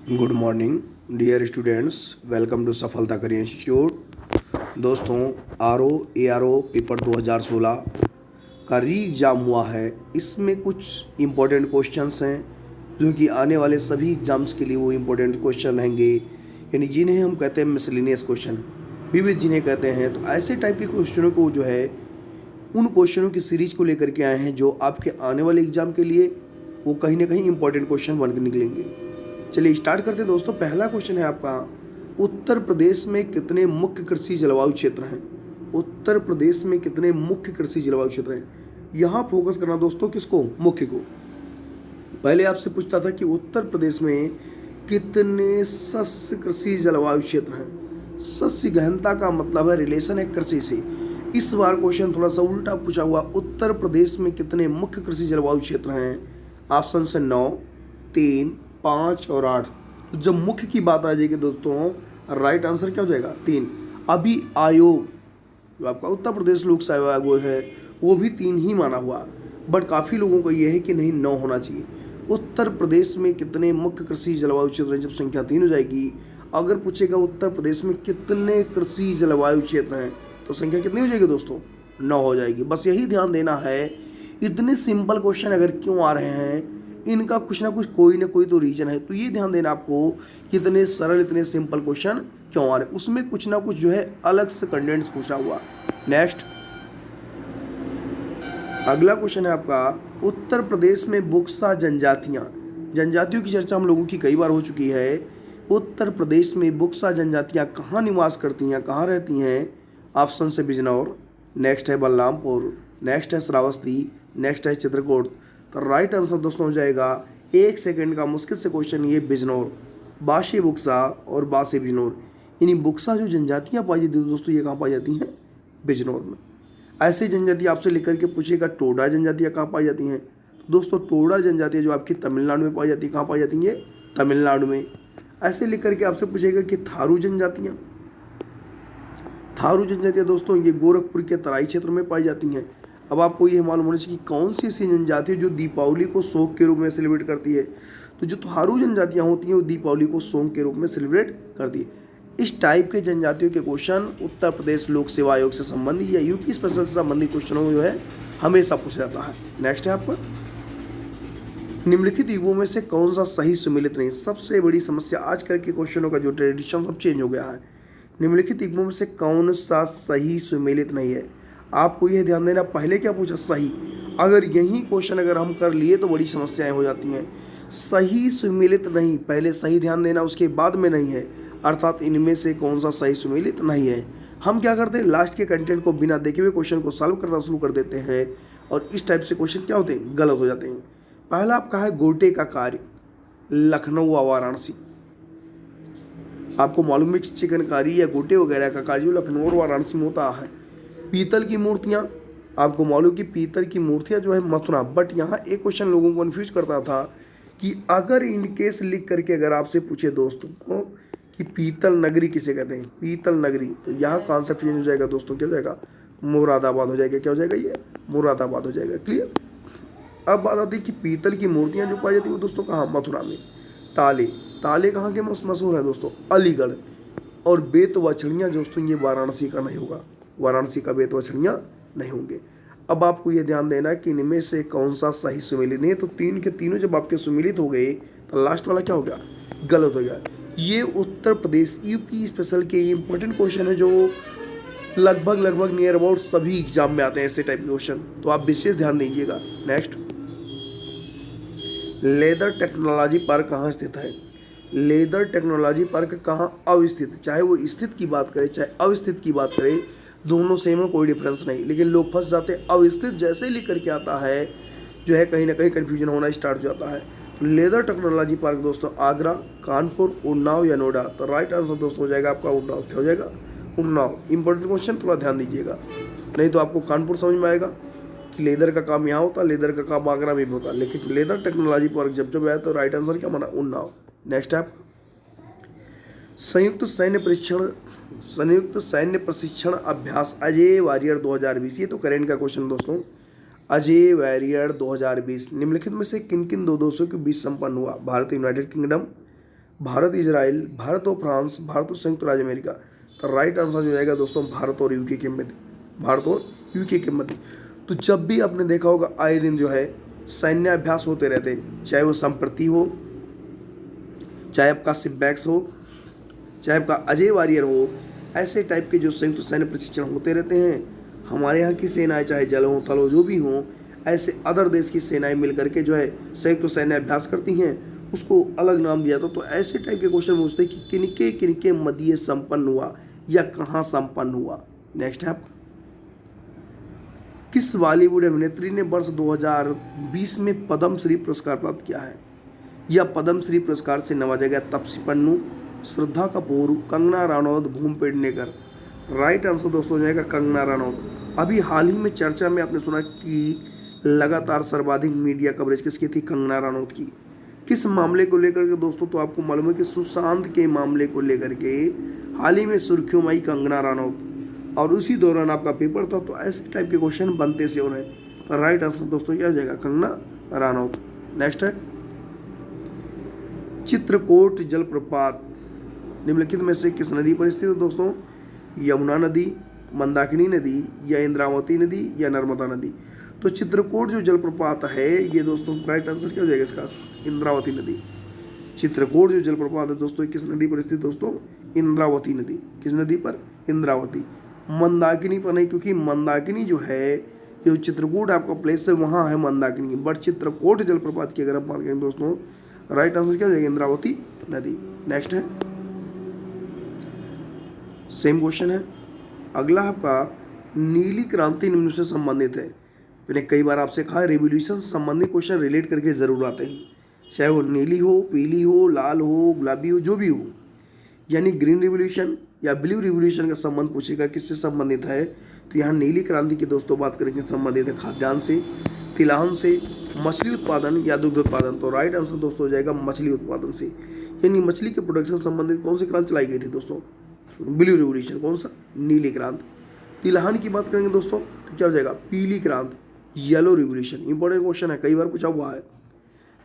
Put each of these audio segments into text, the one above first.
Good morning dear students, welcome to Safalta career institute. दोस्तों, R O paper 2016 का री exam हुआ है। इसमें कुछ इम्पोर्टेंट क्वेश्चंस हैं जो कि आने वाले सभी एग्ज़ाम्स के लिए वो इम्पोर्टेंट क्वेश्चन रहेंगे, यानी जिन्हें हम कहते हैं मिसलिनियस क्वेश्चन, विविध जिन्हें कहते हैं। तो ऐसे टाइप के क्वेश्चनों को जो है उन क्वेश्चनों की सीरीज़ को लेकर के आए हैं जो आपके आने वाले एग्ज़ाम के लिए वो कहीं ना कहीं इंपॉर्टेंट क्वेश्चन बन के निकलेंगे। चलिए स्टार्ट करते हैं दोस्तों। पहला क्वेश्चन है आपका, उत्तर प्रदेश में कितने मुख्य कृषि जलवायु क्षेत्र हैं? उत्तर प्रदेश में कितने मुख्य कृषि जलवायु क्षेत्र हैं? यहाँ फोकस करना दोस्तों किसको? मुख्य को। पहले आपसे पूछता था कि उत्तर प्रदेश में कितने शस्य कृषि जलवायु क्षेत्र हैं। शस्य गहनता का मतलब है रिलेशन है कृषि से। इस बार क्वेश्चन थोड़ा सा उल्टा पूछा हुआ, उत्तर प्रदेश में कितने मुख्य कृषि जलवायु क्षेत्र हैं? ऑप्शन से 9, 3, 5 और 8। तो जब मुख्य की बात आ जाएगी दोस्तों, राइट आंसर क्या हो जाएगा? 3। अभी आयोग जो आपका उत्तर प्रदेश लोक सेवा आयोग है वो भी 3 ही माना हुआ, बट काफ़ी लोगों को ये है कि नहीं 9 होना चाहिए। उत्तर प्रदेश में कितने मुख्य कृषि जलवायु क्षेत्र हैं, जब संख्या 3 हो जाएगी। अगर पूछेगा उत्तर प्रदेश में कितने कृषि जलवायु क्षेत्र हैं तो संख्या कितनी हो जाएगी दोस्तों? 9 हो जाएगी। बस यही ध्यान देना है। इतने सिंपल क्वेश्चन अगर क्यों आ रहे हैं, इनका कुछ ना कुछ कोई ना कोई तो रीजन है। तो ये ध्यान देना आपको कि इतने सरल इतने सिंपल क्वेश्चन क्यों आ रहे हैं, उसमें कुछ ना कुछ जो है अलग से कंटेंट्स पूछा हुआ। नेक्स्ट, अगला क्वेश्चन है आपका, उत्तर प्रदेश में बुक्सा जनजातियों की चर्चा हम लोगों की कई बार हो चुकी है। उत्तर प्रदेश में बुक्सा जनजातियाँ कहाँ निवास करती हैं, कहाँ रहती हैं? ऑप्शन से बिजनौर, नेक्स्ट है बलरामपुर, नेक्स्ट है श्रावस्ती, नेक्स्ट है चित्रकूट। तो राइट आंसर दोस्तों हो जाएगा, 1 सेकंड का मुश्किल से क्वेश्चन, ये बिजनौर, बाशी बुक्सा और बासी बिजनौर। यानी बुक्सा जो जनजातियाँ पाई जाती हैं दोस्तों, ये कहाँ पाई जाती हैं? बिजनौर में। ऐसे जनजाति आपसे लेकर के पूछेगा टोडा जनजातियाँ कहाँ पाई जाती हैं, तो दोस्तों टोडा जनजातियाँ जो आपकी तमिलनाडु में पाई जाती है, कहाँ पाई जाती हैं? तमिलनाडु में। ऐसे लेकर के आपसे पूछेगा कि थारू जनजातियाँ दोस्तों ये गोरखपुर के तराई क्षेत्र में पाई जाती हैं। अब आपको ये मालूम होना चाहिए कि कौन सी ऐसी जनजाति है जो दीपावली को शौक के रूप में सेलिब्रेट करती है। तो जो थारू जनजातियाँ होती हैं वो दीपावली को शौक के रूप में सेलिब्रेट करती है। इस टाइप के जनजातियों के क्वेश्चन उत्तर प्रदेश लोक सेवा आयोग से संबंधित या यूपी स्पेशल से संबंधित क्वेश्चनों में जो है हमेशा पूछा जाता है। नेक्स्ट है आपका, निम्नलिखित युगों में से कौन सा सही सुमेलित नहीं? सबसे बड़ी समस्या आजकल के क्वेश्चनों का जो ट्रेडिशन सब चेंज हो गया है। निम्नलिखित युगों में से कौन सा सही सुमेलित नहीं है? आपको यह ध्यान देना, पहले क्या पूछा? सही। अगर यही क्वेश्चन अगर हम कर लिए तो बड़ी समस्याएं हो जाती हैं। सही सुमेलित नहीं, पहले सही ध्यान देना, उसके बाद में नहीं है, अर्थात इनमें से कौन सा सही सुमेलित नहीं है। हम क्या करते हैं, लास्ट के कंटेंट को बिना देखे हुए क्वेश्चन को सॉल्व करना शुरू कर देते हैं और इस टाइप से क्वेश्चन क्या होते हैं? गलत हो जाते हैं। पहला आपका है गोटे का कार्य, लखनऊ व वाराणसी। आपको मालूम है कि चिकनकारी या गोटे वगैरह का कार्य लखनऊ और वाराणसी में होता है। पीतल की मूर्तियाँ, आपको मालूम कि पीतल की मूर्तियाँ जो है मथुरा। बट यहाँ एक क्वेश्चन लोगों को कन्फ्यूज करता था कि अगर इनकेस लिख करके अगर आपसे पूछे दोस्तों को कि पीतल नगरी किसे कहते हैं, पीतल नगरी, तो यहाँ कॉन्सेप्ट चेंज हो जाएगा दोस्तों। क्या हो जाएगा? मुरादाबाद हो जाएगा। क्या हो जाएगा? ये मुरादाबाद हो जाएगा। क्लियर। अब बात आती है कि पीतल की मूर्तियाँ जो पाई जाती है वो दोस्तों कहाँ? मथुरा में। ताले, ताले कहाँ के मशहूर है दोस्तों? अलीगढ़। और बेत वछड़ियाँ दोस्तों ये वाराणसी का नहीं होगा, वाराणसी का बेत वछड़ियाँ नहीं होंगे। अब आपको ये ध्यान देना कि इनमें से कौन सा सही सुमेलित नहीं है। तो 3 के तीनों जब आपके सुमेलित हो गए तो लास्ट वाला क्या हो गया? गलत हो गया। ये उत्तर प्रदेश यूपी स्पेशल के इंपॉर्टेंट क्वेश्चन है जो लगभग नियर अबाउट सभी एग्जाम में आते हैं ऐसे टाइप के क्वेश्चन, तो आप विशेष ध्यान दीजिएगा। नेक्स्ट, लेदर टेक्नोलॉजी पार्क कहाँ स्थित है? लेदर टेक्नोलॉजी पार्क कहाँ अवस्थित? चाहे वो स्थित की बात करें चाहे अवस्थित की बात करें, दोनों सेम है, कोई डिफरेंस नहीं। लेकिन लोग फंस जाते हैं, अवस्थित जैसे ही लिख करके आता है जो है कहीं ना कहीं कन्फ्यूजन होना स्टार्ट हो जाता है। तो लेदर टेक्नोलॉजी पार्क दोस्तों आगरा, कानपुर, उन्नाव या नोएडा? तो राइट आंसर दोस्तों हो जाएगा आपका उन्नाव। क्या हो जाएगा? उन्नाव। इंपॉर्टेंट क्वेश्चन, थोड़ा ध्यान दीजिएगा, नहीं तो आपको कानपुर समझ में आएगा कि लेदर का काम यहाँ होता, लेदर का काम आगरा में भी होता, लेकिन लेदर टेक्नोलॉजी पार्क जब आया तो राइट आंसर क्या माना? उन्नाव। नेक्स्ट है संयुक्त सैन्य प्रशिक्षण अभ्यास अजय वारियर 2020। ये तो करेंट का क्वेश्चन दोस्तों। अजय वारियर 2020 निम्नलिखित में से किन किन दो देशों के बीच संपन्न हुआ? Bharat, United kingdom, Bharat Israel, Bharat और फ्रांस, भारत और संयुक्त राज्य अमेरिका। तो राइट आंसर जो जाएगा दोस्तों भारत और यूके के मध्य, भारत और यूके के मध्य। तो जब भी आपने देखा होगा आए दिन जो है सैन्य अभ्यास होते रहते, चाहे वो संप्रति हो, चाहे आपका सिम्बैक्स हो, चाहे आपका अजय वारियर हो, ऐसे टाइप के जो संयुक्त सैन्य प्रशिक्षण होते रहते हैं। हमारे यहाँ की सेनाएं चाहे जल हो थल हो जो भी हों, ऐसे अदर देश की सेनाएं मिल करके जो है संयुक्त सैन्य अभ्यास करती हैं, उसको अलग नाम दिया था। तो ऐसे टाइप के क्वेश्चन पूछते हैं कि किनके मध्य संपन्न हुआ या कहाँ संपन्न हुआ। नेक्स्ट है आपका, किस बॉलीवुड अभिनेत्री ने वर्ष 2020 में पद्मश्री पुरस्कार प्राप्त किया है या पद्मश्री पुरस्कार से नवाजा गया? तापसी पन्नू, श्रद्धा कपूर, कंगना रनौत, भूमि पेडनेकर। राइट आंसर दोस्तों हो जाएगा कंगना रनौत। अभी हाल ही में चर्चा में आपने सुना कि लगातार सर्वाधिक मीडिया कवरेज किसकी थी? कंगना रनौत की। किस मामले को लेकर के दोस्तों? तो आपको मालूम है कि सुशांत के मामले को लेकर के हाल ही में सुर्खियों में आई कंगना रनौत, और उसी दौरान आपका पेपर था। तो ऐसे टाइप के क्वेश्चन बनते से हो रहे। तो राइट आंसर दोस्तों क्या हो जाएगा? कंगना रनौत। नेक्स्ट है, चित्रकूट जलप्रपात निम्नलिखित में से किस नदी पर स्थित है दोस्तों? यमुना नदी, मंदाकिनी नदी, या इंद्रावती नदी, या नर्मदा नदी। तो चित्रकूट जो जलप्रपात है ये दोस्तों राइट आंसर क्या हो जाएगा इसका? इंद्रावती नदी। चित्रकूट जो जलप्रपात है दोस्तों किस नदी पर स्थित दोस्तों? इंद्रावती नदी। किस नदी पर? इंद्रावती। मंदाकिनी पर नहीं, क्योंकि मंदाकिनी जो है, जो चित्रकूट आपका प्लेस है वहाँ है मंदाकिनी, बट चित्रकूट जलप्रपात की अगर आप बात करें दोस्तों, राइट आंसर क्या हो जाएगा? इंद्रावती नदी। नेक्स्ट है, सेम क्वेश्चन है अगला आपका, नीली क्रांति निम्न से संबंधित है। मैंने कई बार आपसे कहा है रिवॉल्यूशन से संबंधित क्वेश्चन रिलेट करके जरूर आते हैं, चाहे वो नीली हो, पीली हो, लाल हो, गुलाबी हो, जो भी हो। यानी ग्रीन रिवॉल्यूशन या ब्लू रिवॉल्यूशन का संबंध पूछेगा किससे संबंधित है? तो यहाँ नीली क्रांति की दोस्तों बात करेंगे, संबंधित है खाद्यान्न से, तिलहन से, मछली उत्पादन या दुग्ध उत्पादन। तो राइट आंसर दोस्तों हो जाएगा मछली उत्पादन से। यानी मछली के प्रोडक्शन संबंधित कौन सी क्रांति चलाई गई थी दोस्तों? Blue revolution. कौन सा? नीली क्रांति। तिलहन की बात करेंगे दोस्तों तो क्या हो जाएगा? पीली क्रांति, येलो रिवॉल्यूशन। इंपॉर्टेंट क्वेश्चन है, कई बार पूछा हुआ है।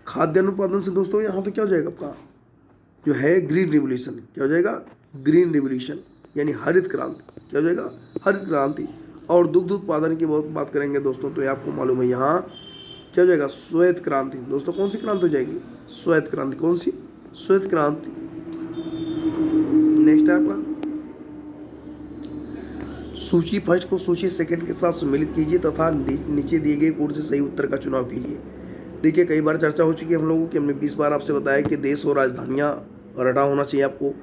खाद्यान्न उत्पादन से दोस्तों यहाँ तो क्या हो जाएगा आपका जो है ग्रीन रिवॉल्यूशन। क्या हो जाएगा? ग्रीन रिवॉल्यूशन, यानी हरित क्रांति। क्या हो जाएगा? हरित क्रांति। और दुग्ध उत्पादन की बात करेंगे दोस्तों तो ये आपको मालूम है यहाँ क्या हो जाएगा? श्वेत क्रांति। दोस्तों कौन सी क्रांति हो जाएगी? श्वेत क्रांति। कौन सी? श्वेत क्रांति। नेक्स्ट है आपका, सूची फर्स्ट को सूची सेकंड के साथ सम्मिलित कीजिए तथा नीचे दिए गए कोड से सही उत्तर का चुनाव कीजिए। देखिए कई बार चर्चा हो चुकी है हम लोगों की, हमने 20 बार आपसे बताया कि देश और राजधानियाँ रटा होना चाहिए आपको।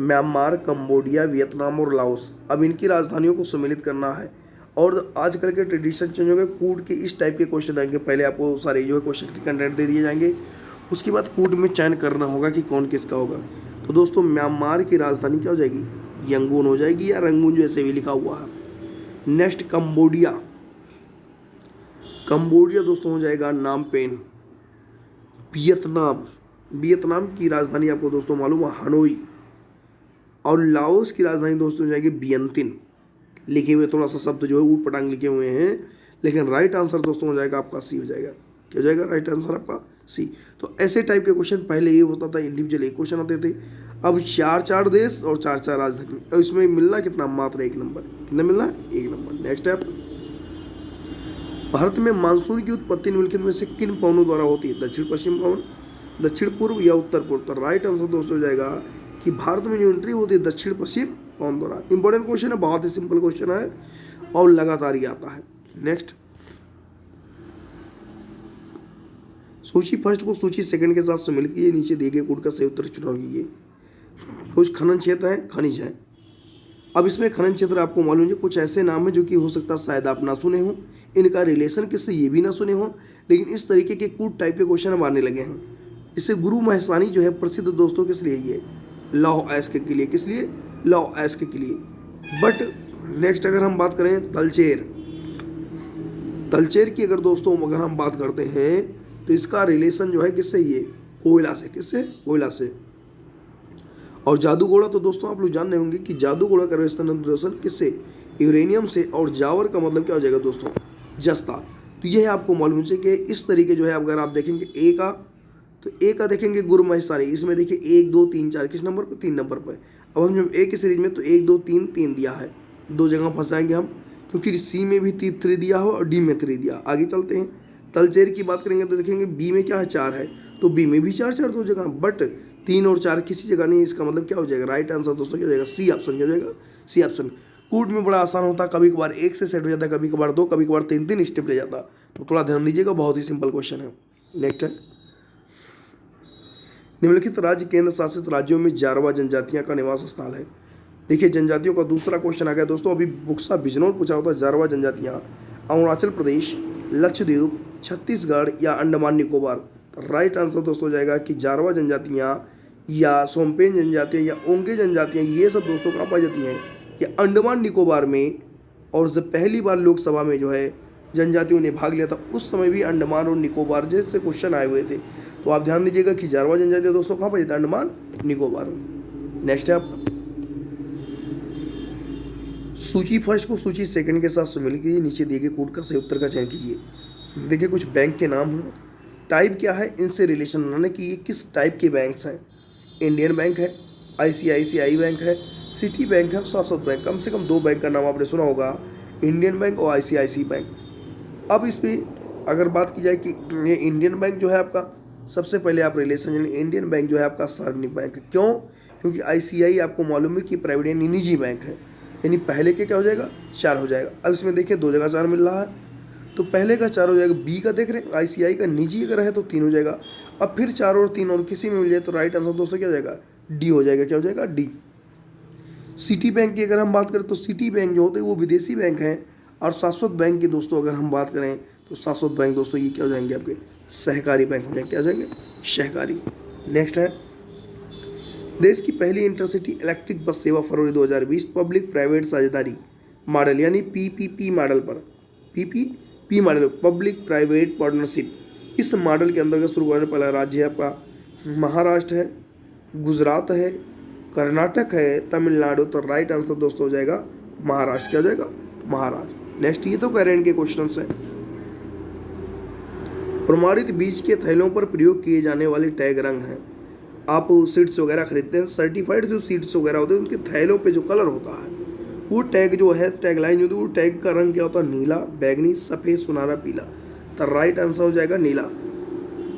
म्यांमार, कंबोडिया, वियतनाम और लाओस, अब इनकी राजधानियों को सम्मिलित करना है। और आजकल के ट्रेडिशन चेंज हो गए, कूट के इस टाइप के क्वेश्चन आएंगे। पहले आपको सारे जो है क्वेश्चन के कंटेंट दे दिए जाएंगे, उसके बाद कूट में चयन करना होगा कि कौन किसका होगा। तो दोस्तों म्यांमार की राजधानी क्या हो जाएगी? यंगून हो जाएगी, या रंगून जैसे भी लिखा हुआ है। Next Cambodia. कंबोडिया दोस्तों हो जाएगा नामपेन। वियतनाम की राजधानी आपको दोस्तों मालूम है हनोई। और लाओस की राजधानी दोस्तों हो जाएगी वियंतिन। लिखे हुए थोड़ा सा शब्द जो है ऊट पटांग लिखे हुए हैं, लेकिन राइट आंसर दोस्तों हो जाएगा आपका सी हो जाएगा। क्या हो जाएगा राइट आंसर आपका? सी। तो ऐसे टाइप के क्वेश्चन पहले ये होता था, इंडिविजुअल एक क्वेश्चन आते थे। अब 4-4 देश और 4-4 राजधानी, और इसमें मिलना कितना? मात्र 1 नंबर। कितना मिलना? 1 नंबर। नेक्स्ट है, भारत में मानसून की उत्पत्ति निम्नलिखित में से किन पवनों द्वारा होती है? दक्षिण पश्चिम पवन, दक्षिण पूर्व, या उत्तर पूर्व। तो राइट आंसर दोस्तों हो जाएगा कि भारत में जो एंट्री होती है दक्षिण पश्चिम पवन द्वारा। इंपॉर्टेंट क्वेश्चन है, बहुत ही सिंपल क्वेश्चन है और लगातार ही आता है। नेक्स्ट, सूची फर्स्ट को सूची सेकंड के साथ सम्मिलित कीजिए, नीचे दिए गए कोड का सही उत्तर चुनाव कीजिए। कुछ खनन क्षेत्र हैं, खनिज हैं। अब इसमें खनन क्षेत्र आपको मालूम है कुछ ऐसे नाम है जो कि हो सकता है शायद आप ना सुने हो, इनका रिलेशन किससे ये भी ना सुने हो, लेकिन इस तरीके के कूट टाइप के क्वेश्चन अब आने लगे हैं। इससे गुरु महेशानी जो है प्रसिद्ध दोस्तों किस लिए? ये लौह अयस्क के लिए। किस लिए? लौह अयस्क के लिए। बट नेक्स्ट अगर हम बात करें तलचेर की अगर दोस्तों अगर हम बात करते हैं तो इसका रिलेशन जो है किससे? ये कोयला से। किससे? कोयला से। और जादूगोड़ा तो दोस्तों आप लोग जान रहे होंगे कि जादूगोड़ा का रिलेशन किससे? यूरेनियम से। और जावर का मतलब क्या हो जाएगा दोस्तों? जस्ता। तो यह आपको मालूम है कि इस तरीके जो है अगर आप देखेंगे ए का तो ए का देखेंगे गुरमहसारी, इसमें देखिए 1 2 3 4 किस नंबर पर, 3 नंबर पर। अब हम जब ए की सीरीज में तो 1 2 3 3 दिया है, दो जगह फंसाएंगे हम, क्योंकि सी में भी 3 दिया हो और डी में 3 दिया। आगे चलते हैं, तलचेर की बात करेंगे तो देखेंगे बी में क्या है 4 है, तो बी में भी 4 4 दो जगह, बट 3 और 4 किसी जगह नहीं। इसका मतलब क्या हो जाएगा, राइट आंसर दोस्तों क्या हो जाएगा, सी ऑप्शन क्या हो जाएगा, सी ऑप्शन। कूट में बड़ा आसान होता है, कभी कभार 1 से सेट हो जाता है, कभी कभार 2, कभी कभार 3 स्टेप ले जाता, तो थोड़ा ध्यान दीजिएगा, बहुत ही सिंपल क्वेश्चन है। नेक्स्ट है, निम्नलिखित राज्य केंद्र शासित राज्यों में जारवा जनजातियां का निवास स्थल है। देखिए जनजातियों का दूसरा क्वेश्चन आ गया दोस्तों, अभी बुक्सा बिजनौर पूछा होता है। जारवा जनजातियां अरुणाचल प्रदेश, लक्षद्वीप, छत्तीसगढ़ या अंडमान निकोबार। तो राइट आंसर दोस्तों हो जाएगा कि जारवा जनजातियां या सोमपेन जनजातियां या ओंगे जनजातियां, ये सब दोस्तों कहाँ पाई जाती हैं, ये अंडमान निकोबार में। और जब पहली बार लोकसभा में जो है जनजातियों ने भाग लिया था, उस समय भी अंडमान और निकोबार जैसे क्वेश्चन आए हुए थे। तो आप ध्यान दीजिएगा कि जारवा जनजातियां दोस्तों कहाँ पाई जाती है, अंडमान निकोबार में। नेक्स्ट है आपका सूची फर्स्ट को सूची सेकंड के साथ शामिल कीजिए, नीचे दिए गए कोड का सही उत्तर का चयन कीजिए। देखिए कुछ बैंक के नाम हैं, टाइप क्या है, इनसे रिलेशन बनाने की ये किस टाइप के बैंक्स हैं। इंडियन बैंक है, आईसीआईसीआई बैंक है, सिटी बैंक है, शाश्वत बैंक। कम से कम 2 बैंक का नाम आपने सुना होगा, इंडियन बैंक और आईसीआईसी बैंक। अब इस पर अगर बात की जाए कि ये इंडियन बैंक जो है आपका, सबसे पहले आप रिलेशन जानिए, इंडियन बैंक जो है आपका सार्वजनिक बैंक है। क्यों, क्योंकि आईसीआई आपको मालूम है कि प्राइवेट यानी निजी बैंक है, यानी पहले के क्या हो जाएगा 4 हो जाएगा। अब इसमें देखिए 2 जगह 4 मिल रहा है, तो पहले का 4 हो जाएगा, बी का देख रहे हैं आईसीआई का निजी अगर है तो 3 हो जाएगा। अब फिर 4 और 3 और किसी में मिल जाए तो राइट आंसर दोस्तों क्या हो जाएगा, डी हो जाएगा। क्या हो जाएगा, डी। सिटी बैंक की अगर हम बात करें तो सिटी बैंक जो होते हैं वो विदेशी बैंक हैं, और शाश्वत बैंक की दोस्तों अगर हम बात करें तो शाश्वत बैंक दोस्तों ये क्या हो जाएंगे, आपके सहकारी बैंक हो जाएंगे। क्या हो जाएंगे, सहकारी। नेक्स्ट है, देश की पहली इंटरसिटी इलेक्ट्रिक बस सेवा फरवरी 2020 पब्लिक प्राइवेट साझेदारी मॉडल यानी पीपीपी मॉडल पर, PPP model public private partnership, इस मॉडल के अंतर्गत शुरू करने वाला राज्य है आपका महाराष्ट्र है, गुजरात है, कर्नाटक है, तमिलनाडु। तो राइट आंसर दोस्तों हो जाएगा महाराष्ट्र। क्या हो जाएगा, महाराष्ट्र। नेक्स्ट, ये तो करेंट के क्वेश्चंस हैं। प्रमाणित बीज के थैलों पर प्रयोग किए जाने वाले टैग रंग हैं। आप सीड्स वगैरह खरीदते हैं, सर्टिफाइड जो सीड्स वगैरह होते हैं उनके थैलों पे जो कलर होता है, वो टैग जो है, टैग लाइन होती है, वो टैग का रंग क्या होता है, नीला, बैगनी, सफ़ेद, सुनहरा, पीला। तो राइट आंसर हो जाएगा नीला।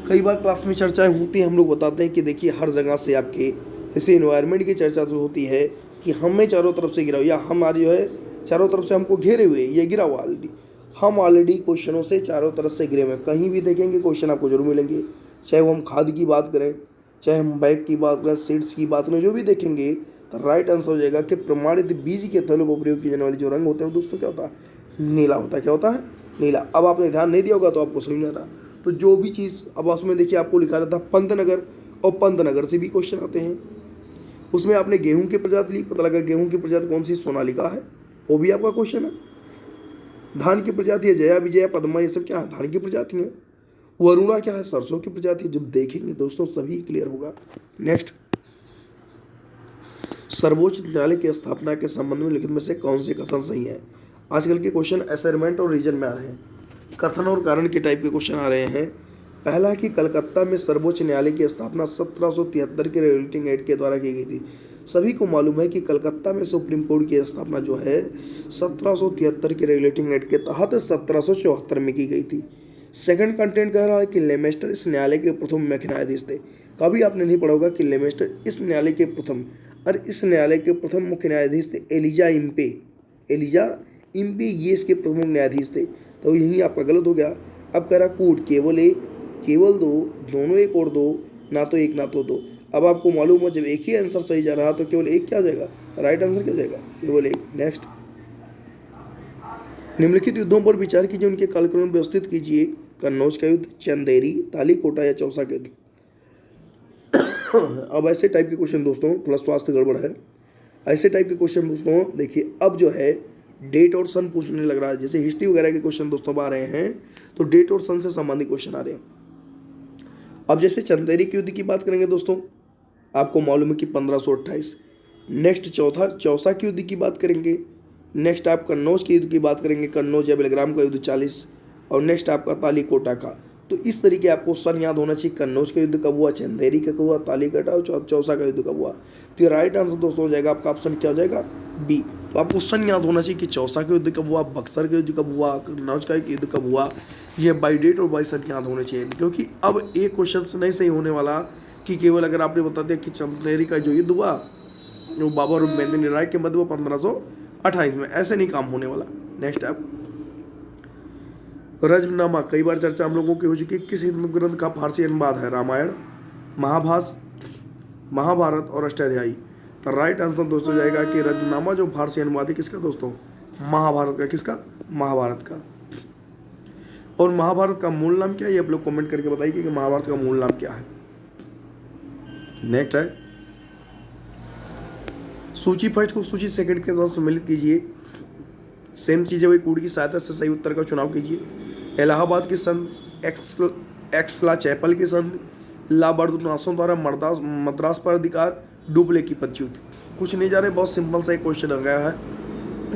कई बार क्लास में चर्चाएं होती हैं, हम लोग बताते हैं कि देखिए हर जगह से आपके जैसे इन्वायरमेंट की चर्चा तो होती है कि हमें चारों तरफ से गिरा हुआ, या हमारी जो है चारों तरफ से हमको घेरे हुए, ये गिरा हुआ ऑलरेडी, हम ऑलरेडी क्वेश्चनों से चारों तरफ से घिरे हुए। कहीं भी देखेंगे क्वेश्चन आपको जरूर मिलेंगे, चाहे वो हम खाद की बात करें, चाहे हम बैग की बात करें, सीड्स की बात करें, जो भी देखेंगे तो राइट आंसर हो जाएगा कि प्रमाणित बीज के थैलों पर प्रयोग किए जाने वाले जो रंग होते हैं दोस्तों क्या होता है, नीला होता है। क्या होता है, नीला। अब आपने ध्यान नहीं दिया होगा तो आपको समझ नहीं आ रहा। तो जो भी चीज़ अब उसमें देखिए आपको लिखा रहता है पंतनगर, और पंतनगर से भी क्वेश्चन आते हैं। उसमें आपने गेहूं की प्रजाति ली, पता लगा गेहूं की प्रजाति कौन सी, सोनालिका है, वो भी आपका क्वेश्चन है। धान की प्रजाति है जया, विजया, पद्मा, ये सब क्या है, धान की प्रजाति है। वरुणा क्या है, सरसों की प्रजाति है। जब देखेंगे दोस्तों सभी क्लियर होगा। नेक्स्ट, सर्वोच्च न्यायालय की स्थापना के संबंध में लिखित में से कौन से कथन सही है। आजकल के क्वेश्चन असाइनमेंट और रीजन में आ रहे हैं, कथन और कारण के टाइप के क्वेश्चन आ रहे हैं। पहला कि कलकत्ता में सर्वोच्च न्यायालय की स्थापना 1773 के रेगुलेटिंग एक्ट के द्वारा की गई थी। सभी को मालूम है कि कलकत्ता में सुप्रीम कोर्ट की स्थापना जो है 1773 के रेगुलेटिंग एक्ट के तहत 1774 में की गई थी। सेकंड कंटेंट कह रहा है कि लेमेस्टर इस न्यायालय के प्रथम मुख्य न्यायाधीश थे। कभी आपने नहीं पढ़ा होगा कि लेमेस्टर इस न्यायालय के प्रथम, और इस न्यायालय के प्रथम मुख्य न्यायाधीश थे एलिजा इम्पे। एलिजा इम्पे ये इसके प्रमुख न्यायाधीश थे। तो यही आपका गलत हो गया। अब कह रहा कोर्ट केवल एक, केवल दो, दोनों एक और दो, ना तो एक ना तो दो। अब आपको मालूम हो जब एक ही आंसर सही जा रहा तो केवल एक क्या हो जाएगा, राइट आंसर क्या हो जाएगा, केवल एक। नेक्स्ट, निम्नलिखित युद्धों पर विचार कीजिए, उनके कालक्रम व्यवस्थित कीजिए। कन्नौज का युद्ध, चंदेरी, तालीकोटा या चौसा का युद्ध। अब ऐसे टाइप के क्वेश्चन दोस्तों, थोड़ा स्वास्थ्य गड़बड़ है, ऐसे टाइप के क्वेश्चन दोस्तों देखिए अब जो है डेट और सन पूछने लग रहा है। जैसे हिस्ट्री वगैरह के क्वेश्चन दोस्तों आ रहे हैं तो डेट और सन से संबंधित क्वेश्चन आ रहे हैं। अब जैसे चंदेरी के युद्ध की बात करेंगे दोस्तों, आपको मालूम है कि 1528। नेक्स्ट चौसा के युद्ध की बात करेंगे। नेक्स्ट आप कन्नौज के युद्ध की बात करेंगे, कन्नौज या बेलग्राम का युद्ध 40। और नेक्स्ट आपका तालीकोटा का। तो इस तरीके आपको क्वेश्चन याद होना चाहिए। कन्नौज का युद्ध कब हुआ, चंदेरी का कब हुआ, तालीकट और चौसा का युद्ध कब हुआ। तो ये राइट आंसर दोस्तों हो जाएगा आपका ऑप्शन क्या हो जाएगा, बी। तो आपको क्वेश्चन याद होना चाहिए कि चौसा का युद्ध कब हुआ, बक्सर का युद्ध कब हुआ, कन्नौज का युद्ध कब हुआ। ये बाई डेट और बाई सन याद होने चाहिए, क्योंकि अब एक क्वेश्चन नहीं सही होने वाला कि केवल अगर आपने बता दिया कि चंदेरी का जो युद्ध हुआ वो बाबर और मेदिनी राय के मध्य 1528 में, ऐसे नहीं काम होने वाला। नेक्स्ट आप रजमनामा, कई बार चर्चा हम लोगों की हो चुकी है। किस हिंदू ग्रंथ का फारसी अनुवाद है, रामायण, महाभारत और अष्टाध्यायी। तो राइट आंसर दोस्तों जाएगा कि रजमनामा जो फारसी अनुवाद है किसका दोस्तों, महाभारत का। किसका, महाभारत का। और महाभारत का मूल नाम क्या है, ये आप लोग कमेंट करके बताइए कि महाभारत का मूल नाम क्या है। नेक्स्ट है सूची फर्स्ट को सूची सेकंड के साथ सम्मिलित कीजिए। सेम चीज़ है, वही कूड़ की सहायता से सही उत्तर का चुनाव कीजिए। इलाहाबाद के संत, एक्सला चैपल के संत, ला बर्दुनासों द्वारा मद्रास पर अधिकार, डुबले की पदच्युत। कुछ नहीं जा रहे, बहुत सिंपल सा एक क्वेश्चन आ गया है।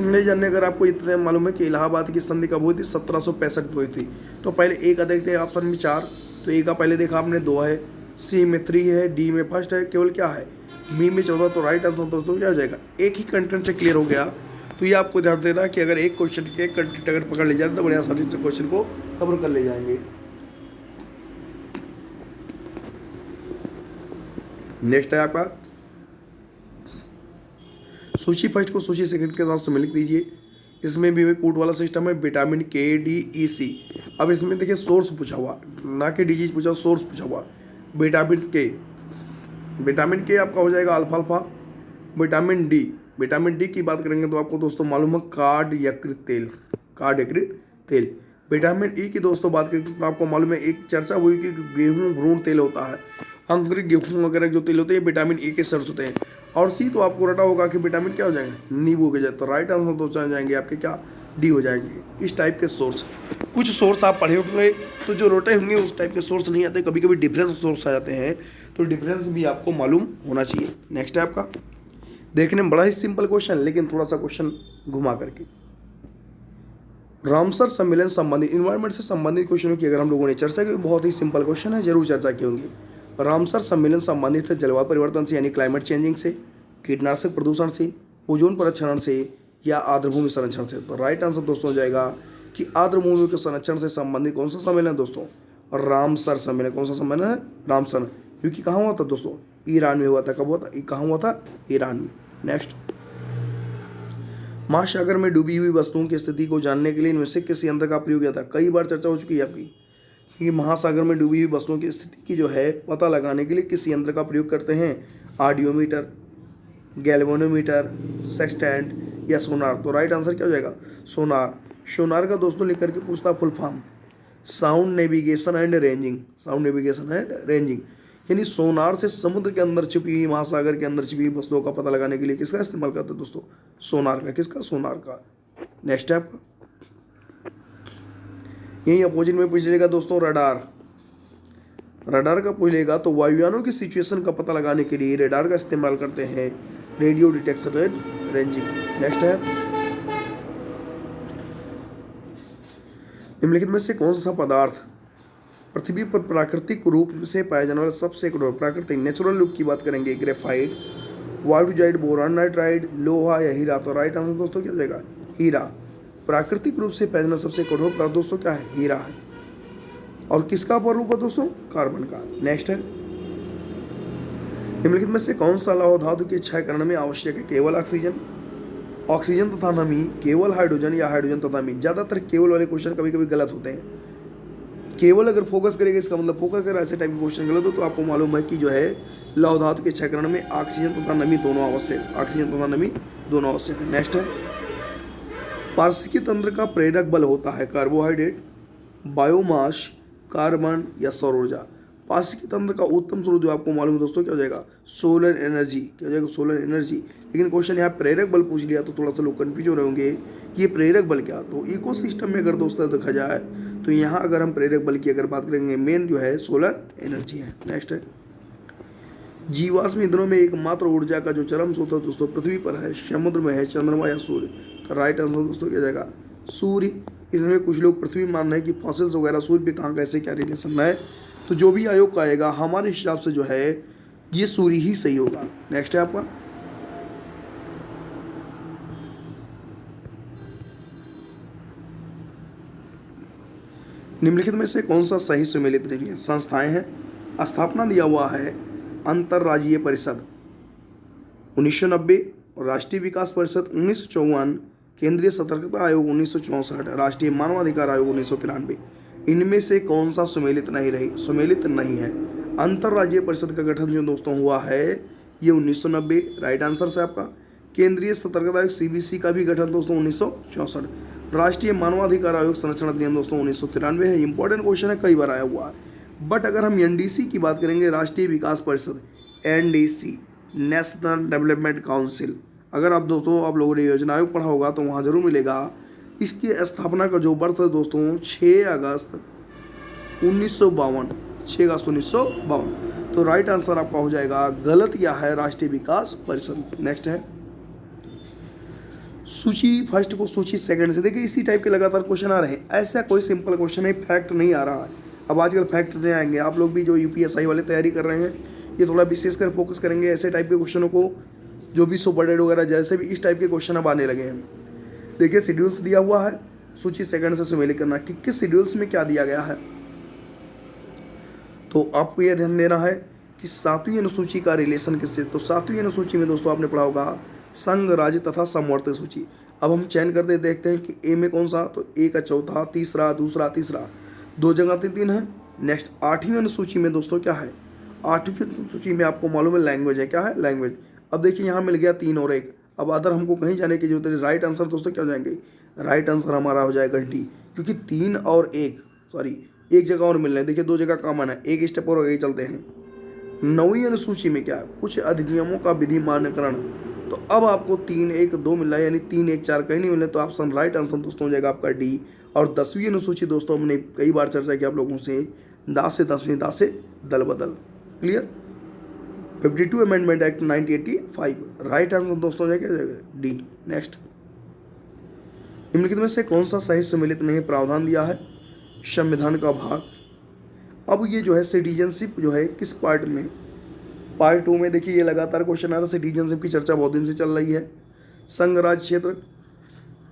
नहीं जानने अगर आपको इतने मालूम है कि इलाहाबाद की संधि कब हुई थी, 1765 हुई थी। तो पहले ए का देखते हैं, ऑप्शन में 4, तो ए का पहले देखा आपने 2 है, सी में 3 है, डी में 1 है, केवल क्या है बी में 14। तो राइट आंसर दोस्तों क्या हो जाएगा, एक ही कंटेंट से क्लियर हो गया। तो ये आपको ध्यान देना कि अगर एक क्वेश्चन के कंटेंट अगर पकड़ ले जाए तो बड़े आसानी से क्वेश्चन को कवर कर ले जाएंगे। नेक्स्ट है आपका सूची फर्स्ट को सूची सेकंड के साथ सम्मिलित कीजिए। इसमें भी कूट वाला सिस्टम है, विटामिन के, डी, ई, सी। अब इसमें देखिए सोर्स पूछा हुआ, ना कि डिजीज पूछा, सोर्स पूछा हुआ। विटामिन के आपका हो जाएगा अल्फाल्फा। विटामिन डी की बात करेंगे तो आपको दोस्तों मालूम है कार्ड यकृत तेल। विटामिन ई की दोस्तों बात करें तो आपको मालूम है एक चर्चा हुई कि गेहूं भ्रूण तेल होता है, अंकुरित गेहूं वगैरह जो तेल होते हैं विटामिन ई के सोर्स होते हैं। और सी तो आपको रटा होगा कि विटामिन क्या हो जाएंगे, नींबू के जाए। तो राइट आंसर दोस्तों आ जाएंगे आपके क्या, डी हो जाएंगे। इस टाइप के सोर्स, कुछ सोर्स आप पढ़े होंगे तो जो रोटे होंगे उस टाइप के सोर्स नहीं आते, कभी कभी डिफरेंस सोर्स आ जाते हैं, तो डिफरेंस भी आपको मालूम होना चाहिए। नेक्स्ट है आपका, देखने में बड़ा ही सिंपल क्वेश्चन लेकिन थोड़ा सा क्वेश्चन घुमा करके। रामसर सम्मेलन संबंधित, इन्वायरमेंट से संबंधित क्वेश्चनों की अगर हम लोगों ने चर्चा की, बहुत ही सिंपल क्वेश्चन है, जरूर चर्चा की होंगी। रामसर सम्मेलन संबंधित है जलवायु परिवर्तन से यानी क्लाइमेट चेंजिंग से, कीटनाशक प्रदूषण से, ओजोन परक्षरण से, या आर्द्रभूमि संरक्षण से। तो राइट आंसर दोस्तों हो जाएगा कि आर्द्रभूमि के संरक्षण से संबंधित कौन सा सम्मेलन है दोस्तों, रामसर सम्मेलन। कौन सा सम्मेलन है, रामसर, क्योंकि कहाँ हुआ था दोस्तों, ईरान में हुआ था। कब हुआ था, कहाँ हुआ था, ईरान में। नेक्स्ट, महासागर में डूबी हुई वस्तुओं की स्थिति को जानने के लिए इनमें से किस यंत्र का प्रयोग किया था। कई बार चर्चा हो चुकी है आपकी कि महासागर में डूबी हुई वस्तुओं की स्थिति की जो है पता लगाने के लिए किस यंत्र का प्रयोग करते हैं, ऑडियोमीटर, गैल्वेनोमीटर, सेक्सटेंट या सोनार। तो राइट आंसर क्या हो जाएगा, सोनार का दोस्तों लिख करके पूछता full form, sound navigation and ranging. यानी सोनार से समुद्र के अंदर छिपी हुई, महासागर के अंदर छिपी हुई वस्तुओं का पता लगाने के लिए किसका इस्तेमाल करते हैं दोस्तों, सोनार का। किसका, सोनार का। नेक्स्ट है आपका, यही अपोजिट में पूछेगा दोस्तों रडार का पूछेगा तो वायुयानों की सिचुएशन का पता लगाने के लिए रडार का इस्तेमाल करते हैं, radio detection and ranging. Next है, निम्नलिखित में से कौन सा पदार्थ पृथ्वी पर प्राकृतिक रूप से पाया जाने वाला सबसे कठोर, प्राकृतिक नेचुरल रूप की बात करेंगे, ग्रेफाइट, वाइडजाइड, बोरान नाइट्राइड, लोहा या हीरा। तो राइट आंसर दोस्तों क्या हो जाएगा, हीरा। प्राकृतिक रूप से पाया जाना सबसे कठोर पदार्थ दोस्तों क्या है, हीरा है। और किसका रूप है दोस्तों, कार्बन का। नेक्स्ट है, निम्नलिखित में से कौन सा लौह धातु के क्षयकरण में आवश्यक है, केवल ऑक्सीजन तथा नमी, केवल हाइड्रोजन या हाइड्रोजन तथा नमी। ज्यादातर केवल वाले क्वेश्चन कभी कभी गलत होते हैं। केवल अगर फोकस करेगा इसका मतलब फोकस करेगा, ऐसे टाइप के क्वेश्चन गलत हो तो आपको मालूम है कि जो है लौह धातु के क्षयकरण में ऑक्सीजन तथा नमी दोनों आवश्यक है। नेक्स्ट है, पारिस्थितिकी तंत्र का प्रेरक बल होता है, कार्बोहाइड्रेट, बायोमास, कार्बन या सौर ऊर्जा। पारिस्थितिकी तंत्र का उत्तम स्रोत जो आपको मालूम है दोस्तों क्या हो जाएगा, सोलर एनर्जी। क्या हो जाएगा, सोलर एनर्जी। लेकिन क्वेश्चन यहाँ प्रेरक बल पूछ लिया तो थोड़ा सा लोग कन्फ्यूज हो रहे होंगे कि ये प्रेरक बल क्या। तो इकोसिस्टम में अगर दोस्तों देखा जाए तो यहाँ अगर हम प्रेरक बल की अगर बात करेंगे, मेन जो है सोलर एनर्जी है। नेक्स्ट है, जीवाश्म ईंधनों में एकमात्र ऊर्जा का जो चरम स्रोत है दोस्तों पृथ्वी पर है, समुद्र में है, चंद्रमा या सूर्य। तो राइट आंसर दोस्तों क्या जाएगा, सूर्य। इसमें कुछ लोग पृथ्वी मान रहे हैं कि फॉसिल्स वगैरह सूर्य पे कहाँ कैसे क्या रिलेशन है। तो जो भी आयोग का आएगा हमारे हिसाब से जो है ये सूर्य ही सही होगा। नेक्स्ट है आपका निम्नलिखित में से कौन सा सही सुमेलित नहीं है। संस्थाएं हैं, स्थापना दिया हुआ है अंतर्राज्यीय परिषद 1990, राष्ट्रीय विकास परिषद 1954, केंद्रीय सतर्कता आयोग 1964, राष्ट्रीय मानवाधिकार आयोग 1993। इनमें से कौन सा सुमेलित नहीं है। अंतर्राज्यीय परिषद का गठन जो दोस्तों हुआ है ये 1990, राइट आंसर से आपका। केंद्रीय सतर्कता आयोग CBC का भी गठन दोस्तों 1964। राष्ट्रीय मानवाधिकार आयोग संरक्षण अधिनियम दोस्तों 1993 है। इंपॉर्टेंट क्वेश्चन है, कई बार आया हुआ है। बट अगर हम NDC की बात करेंगे, राष्ट्रीय विकास परिषद NDC, नेशनल डेवलपमेंट काउंसिल, अगर आप दोस्तों आप लोगों ने योजना आयोग पढ़ा होगा तो वहाँ जरूर मिलेगा। इसकी स्थापना का जो वर्ष है दोस्तों 6 अगस्त 1952, 6 अगस्त 1952। तो राइट आंसर आपका हो जाएगा गलत या है राष्ट्रीय विकास परिषद। नेक्स्ट है सूची फर्स्ट को सूची सेकंड से। देखिए इसी टाइप के लगातार क्वेश्चन आ रहे हैं, ऐसा कोई सिंपल क्वेश्चन है, फैक्ट नहीं आ रहा है। अब आजकल फैक्ट नहीं आएंगे, आप लोग भी जो UPSI वाले तैयारी कर रहे हैं ये थोड़ा विशेषकर फोकस करेंगे ऐसे टाइप के क्वेश्चनों को, जो भी सुपर वगैरह जैसे भी इस टाइप के क्वेश्चन अब आने लगे हैं। देखिए शेड्यूल्स दिया हुआ है, सूची सेकंड से सुमेलित करना कि किस शेड्यूल्स में क्या दिया गया है। तो आपको यह ध्यान देना है कि 7वीं अनुसूची का रिलेशन किससे। तो 7वीं अनुसूची में दोस्तों आपने पढ़ा होगा संघ, राज्य तथा समवर्ती सूची। अब हम चयन करते देखते हैं कि ए में कौन सा, तो ए का चौथा, तीसरा, दूसरा, तीसरा, 2 जगह 3 है। नेक्स्ट 8वीं अनुसूची में दोस्तों क्या है, 8वीं अनुसूची में आपको मालूम है लैंग्वेज है, क्या है लैंग्वेज। अब देखिए यहाँ मिल गया 3 और 1। अब अदर हमको कहीं जाने की जरूरत नहीं, राइट आंसर दोस्तों क्या हो जाएंगे, राइट आंसर हमारा हो जाएगा D, क्योंकि 3 और 1 सॉरी एक जगह और मिल रहे हैं। देखिए 2 जगह कॉमन है, एक स्टेप और आगे चलते हैं। 9वीं अनुसूची में क्या है, कुछ अधिनियमों का विधि मान्यकरण। तो अब आपको 3, 1, 2 मिल रहा है, यानी 3, 1, 4 कहीं नहीं मिल रहे, तो ऑप्शन राइट आंसर दोस्तों हो जाएगा आपका D। और 10वीं अनुसूची दोस्तों हमने कई बार चर्चा किया आप लोगों से, दा से 10वीं, दा से दल बदल। Clear, 52 amendment act 1985, right answer दोस्तों हो जाएगा D। नेक्स्ट निम्नलिखित में से कौन सा सही सम्मिलित नहीं प्रावधान दिया है संविधान का भाग। अब ये जो है सिटीजनशिप जो है किस पार्ट में, पार्ट 2 में। देखिए ये लगातार क्वेश्चन आ रहा है, सिटीजनशिप की चर्चा बहुत दिन से चल रही है। संघ राज्य क्षेत्र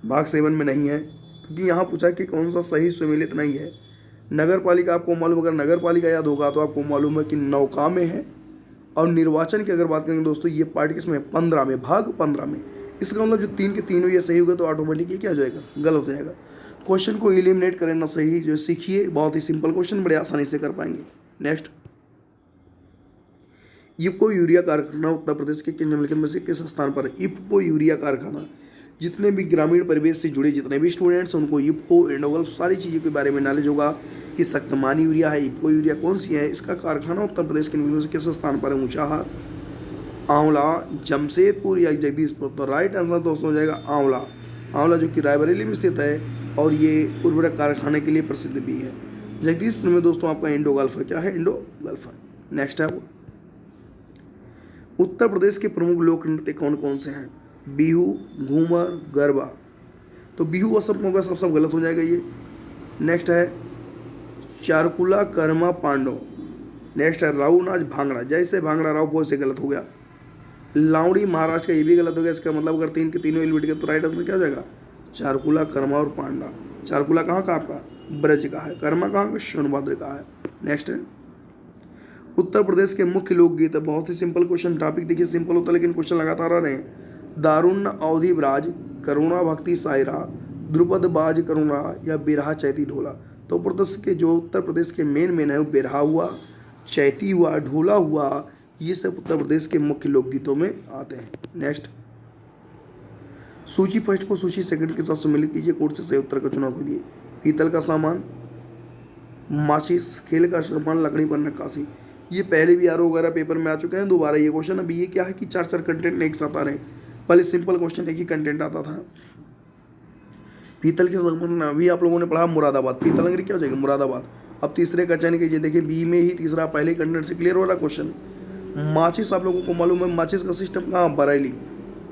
भाग 7 में नहीं है, क्योंकि यहाँ पूछा कि कौन सा सही सम्मिलित नहीं है। नगर पालिका आपको मालूम, अगर नगर पालिका याद होगा तो आपको मालूम है कि 9 में है। और निर्वाचन की अगर बात करेंगे दोस्तों, ये पार्ट किसमें, 15 में, भाग 15 में। इसका मतलब जो 3 के तीनों ये सही हो गए तो ऑटोमेटिक ये क्या हो जाएगा, गलत हो जाएगा। क्वेश्चन को एलिमिनेट करें ना सही जो सीखिए, बहुत ही सिंपल क्वेश्चन, बड़े आसानी से कर पाएंगे। नेक्स्ट इफ्को यूरिया कारखाना उत्तर प्रदेश के निम्नलिखित में से किस स्थान पर है। इफ्को यूरिया कारखाना, जितने भी ग्रामीण परिवेश से जुड़े जितने भी स्टूडेंट्स हैं उनको इफ्को, इंडोगल्फ सारी चीज़ों के बारे में नॉलेज होगा कि शक्तिमान यूरिया है, इफ्को यूरिया कौन सी है। इसका कारखाना उत्तर प्रदेश के निम्नलिखित में से किस स्थान पर है, ऊंचाहार, आंवला, जमशेदपुर या जगदीशपुर। तो राइट आंसर दोस्तों हो जाएगा आंवला। आंवला जो कि रायबरेली में स्थित है और ये उर्वरक कारखाने के लिए प्रसिद्ध भी है। जगदीशपुर में दोस्तों आपका इंडोगल्फ है, क्या है, इंडोगल्फ है। नेक्स्ट है उत्तर प्रदेश के प्रमुख लोक नृत्य कौन कौन से हैं, बिहू, घूमर, गरबा। तो बिहू असम होगा, सब गलत हो जाएगा ये। नेक्स्ट है चारकुला, कर्मा, पांडव। नेक्स्ट है राऊ नाच, भांगड़ा, जैसे भांगड़ा राव वो से गलत हो गया। लावड़ी महाराष्ट्र का, ये भी गलत हो गया। इसका मतलब अगर 3 के तीनों एलिमिनेट किया तो राइट आंसर क्या हो जाएगा, चारकुला, कर्मा और पांडा। चारकुला कहाँ का आपका, ब्रज का है। कर्मा कहाँ का, सोनभद्र का है। नेक्स्ट है उत्तर प्रदेश के मुख्य लोकगीत है। बहुत ही सिंपल क्वेश्चन, टॉपिक देखिए सिंपल होता है लेकिन क्वेश्चन लगातार आ रहे हैं। दारुण अवधि ब्राज, करुणा भक्ति सायरा, द्रुपद बाज करुणा या बिरहा चैती ढोला। तो प्रदेश के जो उत्तर प्रदेश के मेन है वो बिरहा हुआ, चैती हुआ, ढोला हुआ, ये सब उत्तर प्रदेश के मुख्य लोकगीतों में आते हैं। नेक्स्ट सूची फर्स्ट को सूची सेकंड के साथ सम्मिलित कीजिए, कोर्ट से सही उत्तर का चुनाव कीजिए। पीतल का सामान, माचिस, खेल का सामान, लकड़ी पर नक्काशी। ये पहले भी आरओ वगैरह पेपर में आ चुके हैं, दोबारा ये क्वेश्चन। अभी ये क्या है कि 4 कंटेंट एक साथ आ रहे हैं, पहले सिंपल क्वेश्चन एक ही कंटेंट आता था। पीतल के सामान अभी आप लोगों ने पढ़ा मुरादाबाद, पीतल नगरी क्या हो जाएगी, मुरादाबाद। अब तीसरे का चयन कीजिए, देखिए बी में ही तीसरा पहले कंटेंट से क्लियर हो रहा क्वेश्चन। माचिस आप लोगों को मालूम है, माचिस का सिस्टम कहाँ, बरेली।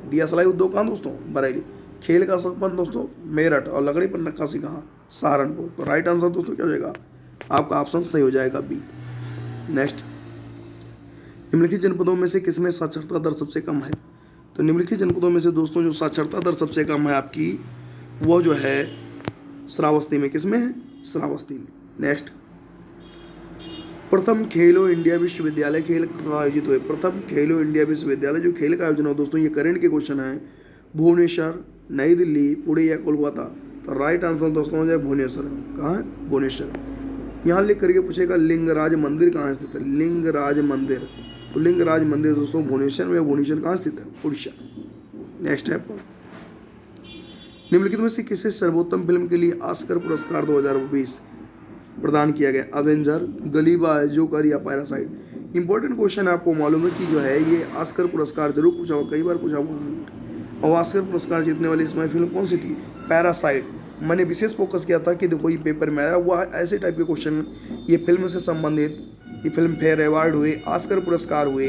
दिया सलाई उद्योग कहाँ दोस्तों, बरेली। खेल का सामान दोस्तों मेरठ, और लकड़ी पर नक्काशी कहाँ, सहारनपुर। तो राइट आंसर दोस्तों क्या हो जाएगा, आपका ऑप्शन सही हो जाएगा बी। नेक्स्ट, निम्नलिखित जनपदों में से किसमें साक्षरता दर सबसे कम है? तो निम्नलिखित जनपदों में से दोस्तों जो साक्षरता दर सबसे कम है आपकी, वो जो है श्रावस्ती में। किसमें है? श्रावस्ती में। नेक्स्ट, प्रथम खेलो इंडिया विश्वविद्यालय खेल कहाँ आयोजित हुए? प्रथम खेलो इंडिया विश्वविद्यालय जो खेल का आयोजन हो दोस्तों, ये करंट के क्वेश्चन है। भुवनेश्वर, नई दिल्ली, पुणे या कोलकाता? तो राइट आंसर दोस्तों हो जाए भुवनेश्वर। कहाँ है? भुवनेश्वर। यहाँ लिख करके पूछेगा लिंगराज मंदिर कहाँ स्थित है? लिंगराज मंदिर, तो लिंगराज मंदिर दोस्तों भुवनेश्वर में। भुवनेश्वर कहाँ स्थित है? उड़ीसा। नेक्स्ट है, निम्नलिखित में से किसे सर्वोत्तम फिल्म के लिए ऑस्कर पुरस्कार 2020 प्रदान किया गया? अवेंजर, गलीबा, जोकर या पैरासाइट? इंपॉर्टेंट क्वेश्चन है, आपको मालूम है कि जो है ये ऑस्कर पुरस्कार जरूर पूछा हुआ, कई बार पूछा हुआ। और ऑस्कर पुरस्कार जीतने वाली इसमें फिल्म कौन सी थी? पैरासाइट। मैंने विशेष फोकस किया था कि देखो ये पेपर में आया हुआ ऐसे टाइप के क्वेश्चन, ये फिल्म से संबंधित, ये फिल्म फेयर अवार्ड हुए, ऑस्कर पुरस्कार हुए,